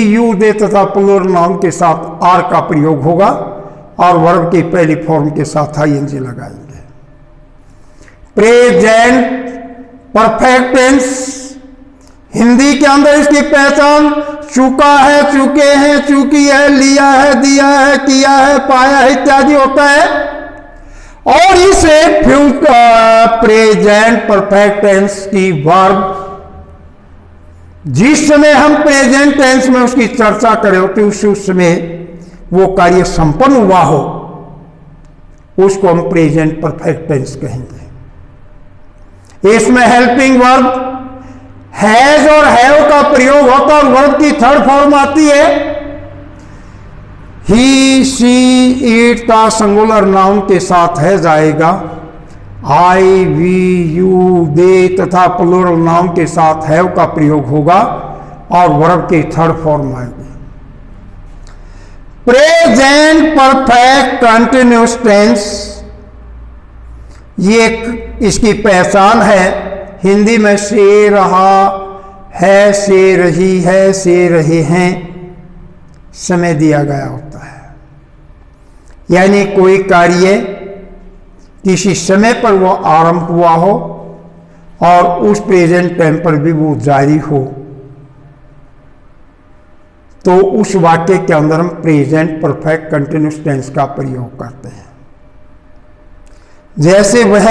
You they तथा plural noun के साथ आर का प्रयोग होगा और वर्ब की पहली फॉर्म के साथ आईएनजी लगाएंगे। प्रेजेंट परफेक्ट टेंस, हिंदी के अंदर इसकी पहचान चुका है, चुके हैं, चुकी है, लिया है, दिया है, किया है, पाया है इत्यादि होता है। और इसे प्रेजेंट परफेक्ट टेंस की वर्ब जिस समय हम प्रेजेंट टेंस में उसकी चर्चा करें होते उस समय वो कार्य संपन्न हुआ हो उसको हम प्रेजेंट परफेक्ट टेंस कहेंगे। इसमें हेल्पिंग वर्ब हैज और हैव का प्रयोग होता है और वर्ब की थर्ड फॉर्म आती है। ही, शी, इट का सिंगुलर नाउन के साथ हैज आएगा। आई, वी, यू, दे तथा प्लूरल नाउन के साथ हैव का प्रयोग होगा और वर्ब की थर्ड फॉर्म आएगी। प्रेजेंट परफेक्ट कंटिन्यूअस टेंस, ये इसकी पहचान है। हिंदी में से रहा है, से रही है, से रहे हैं समय दिया गया होता है, यानी कोई कार्य किसी समय पर वो आरंभ हुआ हो और उस प्रेजेंट टाइम पर भी वो जारी हो तो उस वाक्य के अंदर हम प्रेजेंट परफेक्ट कंटिन्यूअस टेंस का प्रयोग करते हैं। जैसे वह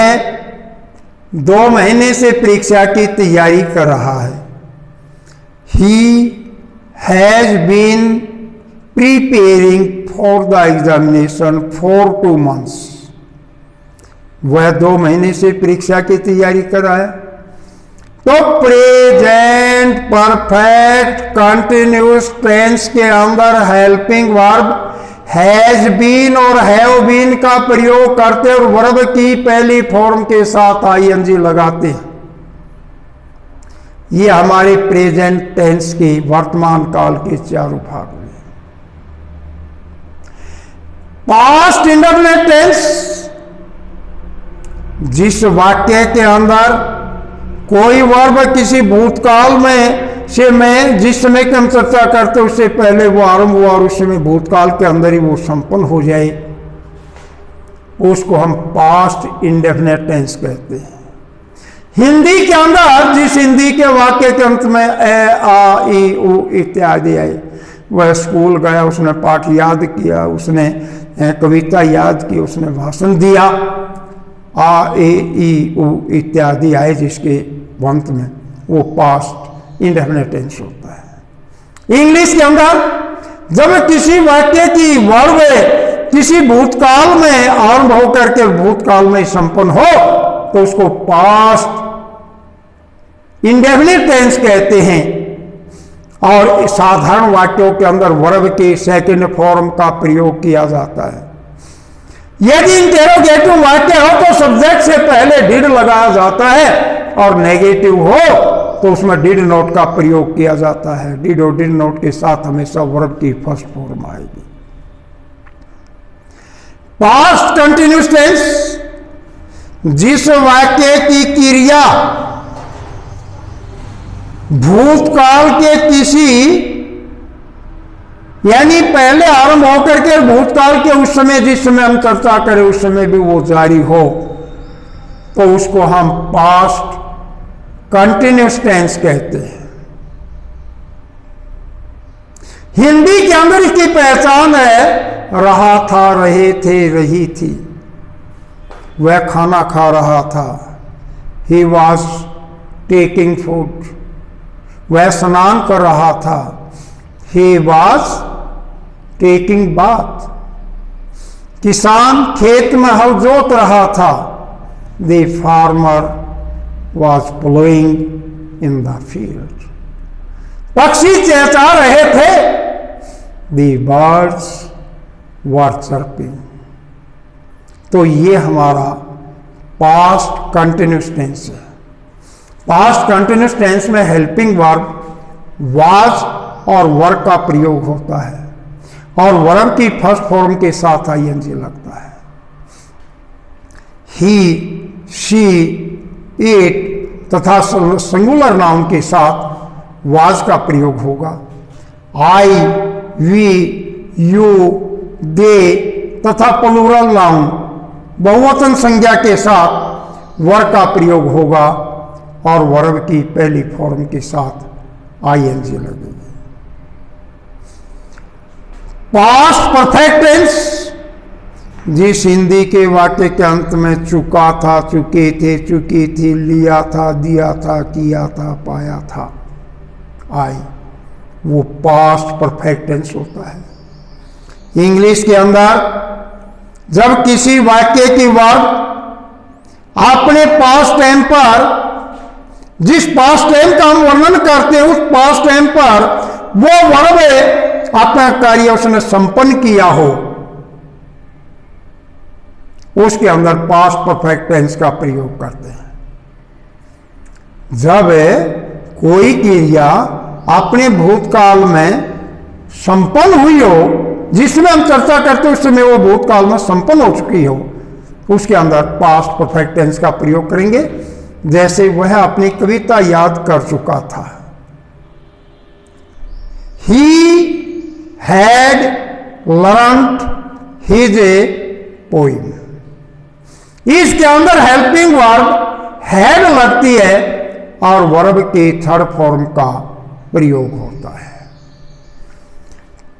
2 महीने से परीक्षा की तैयारी कर रहा है। He has been preparing for the examination for 2 months। वह 2 महीने से परीक्षा की तैयारी कर रहा है। तो प्रेजेंट परफेक्ट कंटिन्यूअस टेंस के अंदर हेल्पिंग वर्ब हैज बीन और हैव बीन का प्रयोग करते और वर्ब की पहली फॉर्म के साथ आईएनजी लगाते हैं। ये हमारे प्रेजेंट टेंस के वर्तमान काल के चारों भाग में। पास्ट इंडेफिनिट टेंस, जिस वाक्य के अंदर कोई वर्ब किसी भूतकाल में से में जिस समय की हम चर्चा करते उससे पहले वो आरंभ हुआ और उस समय भूतकाल के अंदर ही वो संपन्न हो जाए, उसको हम पास्ट इंडेफिनिट टेंस कहते हैं। हिंदी के अंदर जिस हिंदी के वाक्य के अंत में ए, आ, ई, उ इत्यादि आए, वह स्कूल गया, उसने पाठ याद किया, उसने कविता याद की, उसने भाषण दिया, आ, ए, ई, उ इत्यादि आए जिसके अंत में, वो पास्ट इंडेफिनिट टेंस होता है। इंग्लिश के अंदर जब किसी वाक्य की वर्ब किसी भूतकाल में आरंभ होकर के भूतकाल में संपन्न हो तो उसको पास्ट इंडेफिनिट टेंस कहते हैं। और साधारण वाक्यों के अंदर वर्ब के सेकंड फॉर्म का प्रयोग किया जाता है। यदि इंटेरोगेटिव वाक्य हो तो सब्जेक्ट से पहले डिड लगाया जाता है और नेगेटिव हो तो उसमें डिड नोट का प्रयोग किया जाता है। डिड और डिड नोट के साथ हमेशा वर्ब की फर्स्ट फॉर्म आएगी। पास्ट कंटिन्यूअस टेंस, जिस वाक्य की क्रिया भूतकाल के किसी यानी पहले आरंभ होकर के भूतकाल के उस समय जिस समय हम चर्चा करें उस समय भी वो जारी हो तो उसको हम पास्ट कंटिन्यूअस टेंस कहते हैं। हिंदी के अंदर इसकी पहचान है रहा था, रहे थे, रही थी। वह खाना खा रहा था, ही वॉज टेकिंग फूड। वह स्नान कर रहा था, ही वॉज टेकिंग बाथ। किसान खेत में हल जोत रहा था, the farmer was ploughing in the field. पक्षी चहचहा रहे थे, द बर्ड्स वर चर्पिंग। तो ये हमारा पास्ट कंटिन्यूअस टेंस है। पास्ट कंटिन्यूअस टेंस में हेल्पिंग वर्ब वाज और वर्ब का प्रयोग होता है और वर्ब की फर्स्ट फॉर्म के साथ आईएनजी लगता है। ही, शी, इट तथा सिंगुलर नाउन के साथ वाज का प्रयोग होगा आई, वी, यू, दे तथा प्लूरल नाउन बहुवचन संज्ञा के साथ वर का प्रयोग होगा और वर्ब की पहली फॉर्म के साथ आईएनजी लगेगी। पास्ट परफेक्ट टेंस जिस हिंदी के वाक्य के अंत में चुका था, चुके थे, चुकी थी, लिया था, दिया था, किया था, पाया था, आई, वो पास्ट परफेक्ट टेंस होता है। इंग्लिश के अंदर जब किसी वाक्य की वर्ब अपने पास्ट टाइम पर, जिस पास्ट टाइम का हम वर्णन करते हैं उस पास्ट टाइम पर वो वर्ब अपना कार्य उसने संपन्न किया हो, उसके अंदर पास्ट परफेक्ट टेंस का प्रयोग करते हैं। जब कोई क्रिया अपने भूतकाल में संपन्न हुई हो, जिसमें हम चर्चा करते हैं उस समय वो भूतकाल में संपन्न हो चुकी हो, उसके अंदर पास्ट परफेक्ट टेंस का प्रयोग करेंगे। जैसे वह अपनी कविता याद कर चुका था। He had learned his A poem. इसके अंदर हेल्पिंग वर्ब हैड लगती है और वर्ब के थर्ड फॉर्म का प्रयोग होता है।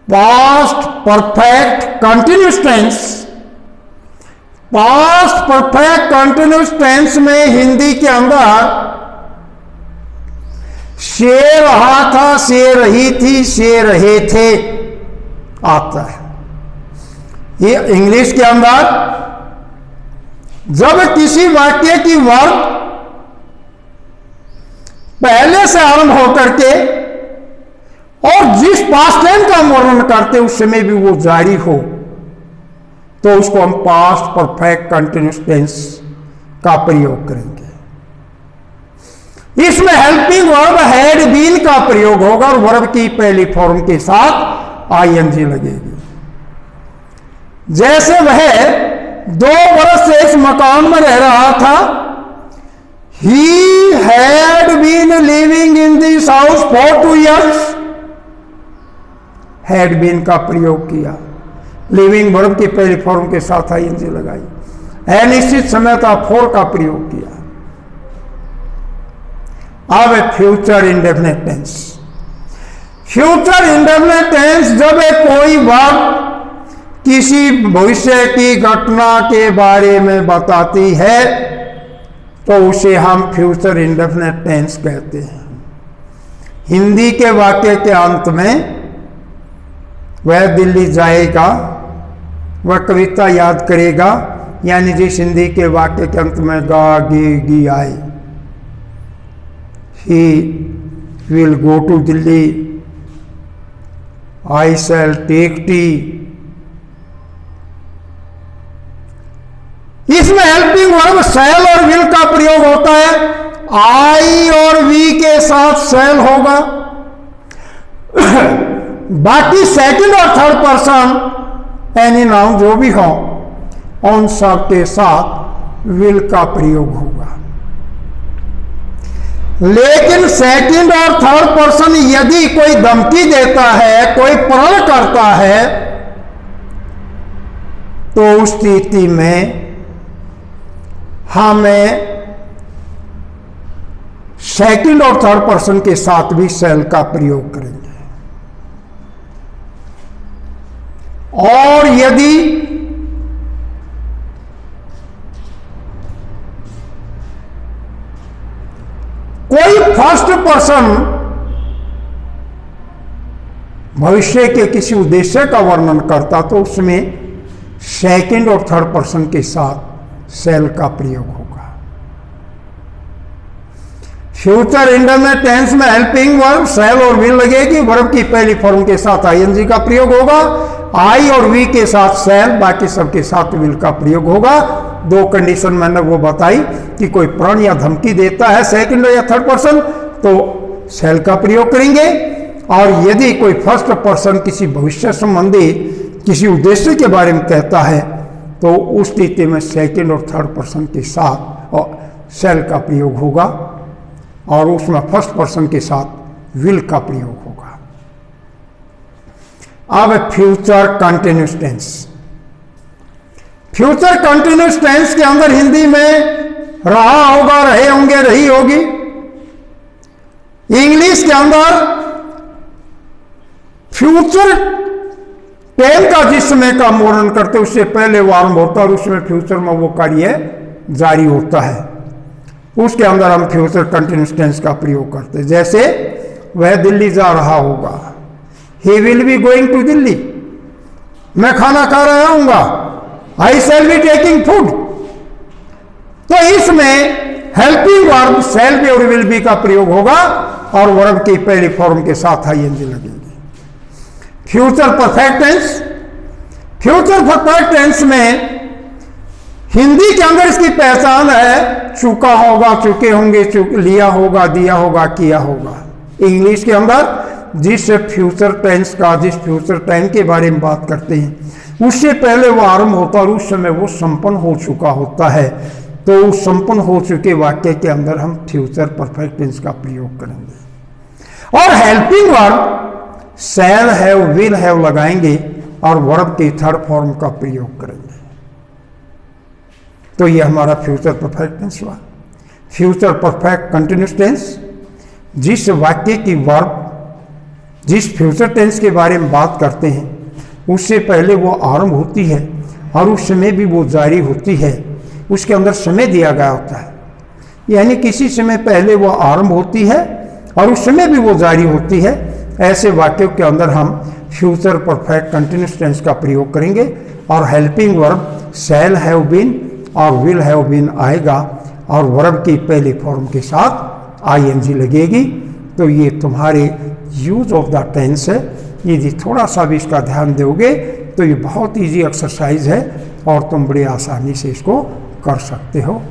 Past perfect continuous tense, past perfect continuous tense में हिंदी के अंदर से रहा था, से रही थी, से रहे थे आता है। ये इंग्लिश के अंदर जब किसी वाक्य की वर्ब पहले से आरंभ होकर के और जिस पास्ट टाइम का हम वर्णन करते उस समय भी वो जारी हो, तो उसको हम पास्ट परफेक्ट कंटिन्यूअस टेंस का प्रयोग करेंगे। इसमें हेल्पिंग वर्ब हैड बीन का प्रयोग होगा और वर्ब की पहली फॉर्म के साथ आईएनजी लगेगी। जैसे वह 2 वर्ष से इस मकान में रह रहा था। He had been living in this house for 2 years। Had been का प्रयोग किया, लिविंग वर्ब की पहली फॉर्म के साथ आईएनजी लगाई। अनिश्चित समय था फॉर का प्रयोग किया। अब future indefinite tense. Future indefinite tense जब कोई वर्ब किसी भविष्य की घटना के बारे में बताती है तो उसे हम फ्यूचर इंडेफिनिट टेंस कहते हैं। हिंदी के वाक्य के अंत में वह दिल्ली जाएगा, वह कविता याद करेगा, यानी जिस हिंदी के वाक्य के अंत में गा गे गी आए, he will go to Delhi, I shall take tea. इसमें हेल्पिंग वर्ब शैल और विल का प्रयोग होता है। आई और वी के साथ शैल होगा। बाकी सेकंड और थर्ड पर्सन एनी नाउन जो भी हो उन सब के साथ विल का प्रयोग होगा। लेकिन सेकंड और थर्ड पर्सन यदि कोई धमकी देता है, कोई प्रण करता है, तो उस स्थिति में हमें सेकंड और थर्ड पर्सन के साथ भी शैल का प्रयोग करेंगे। और यदि कोई फर्स्ट पर्सन भविष्य के किसी उद्देश्य का वर्णन करता तो उसमें सेकंड और थर्ड पर्सन के साथ शैल का प्रयोग होगा। फ्यूचर इंडेफिनिट टेंस में हेल्पिंग वर्ब शैल और विल लगेगी। वर्ब की पहली फॉर्म के साथ आईएनजी का प्रयोग होगा। आई और वी के साथ शैल, बाकी सबके साथ विल का प्रयोग होगा। 2 कंडीशन मैंने वो बताई कि कोई प्रण या धमकी देता है सेकंड या थर्ड पर्सन तो शैल का प्रयोग करेंगे, और यदि कोई फर्स्ट पर्सन किसी भविष्य संबंधी किसी उद्देश्य के बारे में कहता है तो उस स्थिति में सेकंड और थर्ड पर्सन के साथ और शैल का प्रयोग होगा, और उसमें फर्स्ट पर्सन के साथ विल का प्रयोग होगा। अब future continuous tense. Future continuous tense के अंदर हिंदी में रहा होगा, रहे होंगे, रही होगी। इंग्लिश के अंदर फ्यूचर टेन का जिस समय का वर्णन करते उससे पहले वो आरंभ होता है और उसमें फ्यूचर में वो कार्य जारी होता है, उसके अंदर हम फ्यूचर कंटिन्यूस टेंस का प्रयोग करते हैं। जैसे वह दिल्ली जा रहा होगा, he will be going to Delhi. मैं खाना खा रहा हूंगा, I shall be taking food. तो इसमें हेल्पिंग वर्ब शैल बी और विल बी का प्रयोग होगा और वर्ब की पहली फॉर्म के साथ आईएनजी लगेगी। Future perfect tense, future perfect tense में हिंदी के अंदर इसकी पहचान है चुका होगा, चुके होंगे, लिया होगा, दिया होगा, किया होगा। इंग्लिश के अंदर जिस फ्यूचर टेंस का, जिस फ्यूचर टाइम के बारे में बात करते हैं उससे पहले वो आरंभ होता है और उस समय वो संपन्न हो चुका होता है। तो उस संपन्न हो चुके वाक्य के अंदर हम फ्यूचर परफेक्ट टेंस का प्रयोग करेंगे। और helping verb shall have, will have लगाएंगे और वर्ब की थर्ड फॉर्म का प्रयोग करेंगे। तो ये हमारा फ्यूचर परफेक्ट टेंस हुआ। फ्यूचर परफेक्ट कंटिन्यूस टेंस जिस वाक्य की वर्ब, जिस फ्यूचर टेंस के बारे में बात करते हैं उससे पहले वो आरंभ होती है और उस समय भी वो जारी होती है, उसके अंदर समय दिया गया होता है। यानी किसी समय पहले वो आरंभ होती है और उस समय भी वो जारी होती है। ऐसे वाक्यों के अंदर हम फ्यूचर परफेक्ट कंटिन्यूस टेंस का प्रयोग करेंगे और helping verb shall have been और विल हैव बीन आएगा और वर्ब की पहली फॉर्म के साथ आईएनजी लगेगी। तो ये तुम्हारे यूज ऑफ द टेंस है। यदि थोड़ा सा भी इसका ध्यान दोगे तो ये बहुत इजी एक्सरसाइज है और तुम बड़ी आसानी से इसको कर सकते हो।